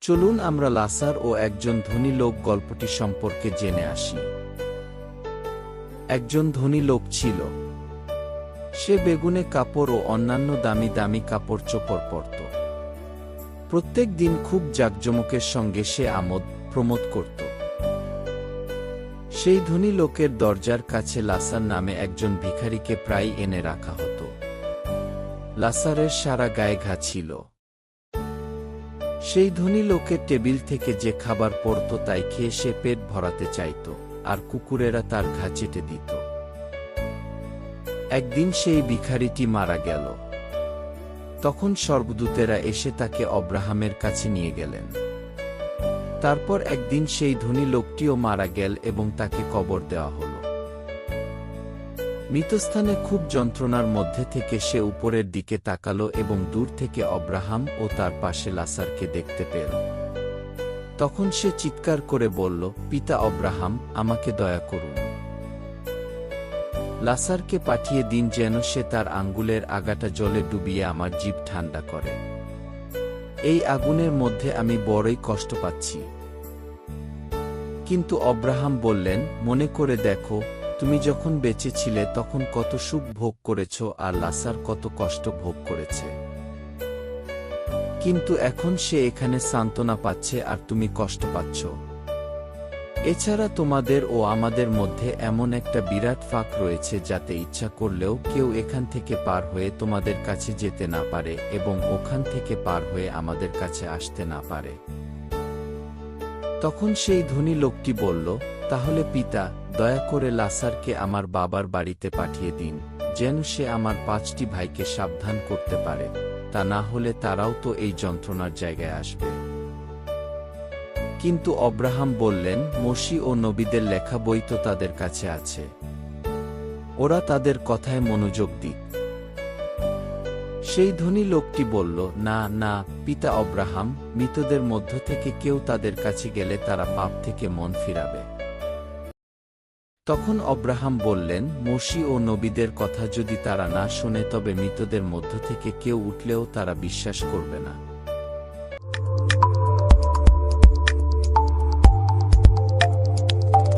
চলুন আমরা লাসার ও একজন ধনী লোক গল্পটি সম্পর্কে জেনে আসি। একজন ধনী লোক ছিল। সে বেগুনে কাপড় ও অন্যান্য দামি দামি কাপড় চোপড় পরত। প্রত্যেক দিন খুব জাঁকজমকের সঙ্গে সে আমোদ প্রমোদ করত। সেই ধনী লোকের দরজার কাছে লাসার নামে একজন ভিখারিকে প্রায় এনে রাখা হতো। লাসারের সারা গায়ে ঘা ছিল। সেই ধনী লোকের টেবিল থেকে যে খাবার পড়ত তাই খেয়ে সে পেট ভরাতে চাইত, আর কুকুরেরা তার ঘা চেটে দিত। একদিন সেই ভিখারিটি মারা গেল। তখন স্বর্গদূতেরা এসে তাকে অব্রাহামের কাছে নিয়ে গেলেন। তারপর একদিন সেই ধনী লোকটিও মারা গেল এবং তাকে কবর দেওয়া হল। মৃতস্থানে খুব যন্ত্রণার মধ্যে থেকে সে উপরের দিকে তাকালো এবং দূর থেকে অব্রাহাম ও তার পাশে লাসারকে দেখতে পেল। তখন সে চিৎকার করে বলল, পিতা অব্রাহাম, আমাকে দয়া করুন। লাসারকে পাঠিয়ে দিন যেন সে তার আঙ্গুলের আগাটা জলে ডুবিয়ে আমার জিভ ঠান্ডা করে। এই আগুনের মধ্যে আমি বড়ই কষ্ট পাচ্ছি। কিন্তু অব্রাহাম বললেন, মনে করে দেখো, তুমি যখন বেঁচে ছিলে তখন কত সুখ ভোগ করেছ আর লাসার কত কষ্ট ভোগ করেছে। কিন্তু এখন সে এখানে সান্ত্বনা পাচ্ছে আর তুমি কষ্ট পাচ্ছ। এছাড়া তোমাদের ও আমাদের মধ্যে এমন একটা বিরাট ফাঁক রয়েছে যাতে ইচ্ছা করলেও কেউ এখান থেকে পার হয়ে তোমাদের কাছে যেতে না পারে এবং ওখান থেকে পার হয়ে আমাদের কাছে আসতে না পারে। তখন সেই ধনী লোকটি বলল, তাহলে পিতা, দয়া করে লাসারকে আমার বাবার বাড়িতে পাঠিয়ে দিন, যেন সে আমার 5টি ভাইকে সাবধান করতে পারে, তা না হলে তারাও তো এই যন্ত্রণার জায়গায় আসবে। কিন্তু অব্রাহাম বললেন, মোশি ও নবীদের লেখা বই তো তাদের কাছে আছে, ওরা তাদের কথায় মনোযোগ দিক। সেই ধনী লোকটি বলল, না না পিতা অব্রাহাম, মৃতদের মধ্য থেকে কেউ তাদের কাছে গেলে তারা পাপ থেকে মন ফিরাবে। তখন অব্রাহাম বললেন, মোশি ও নবীদের কথা যদি তারা না শোনে তবে মৃতদের মধ্য থেকে কেউ উঠলেও তারা বিশ্বাস করবে না।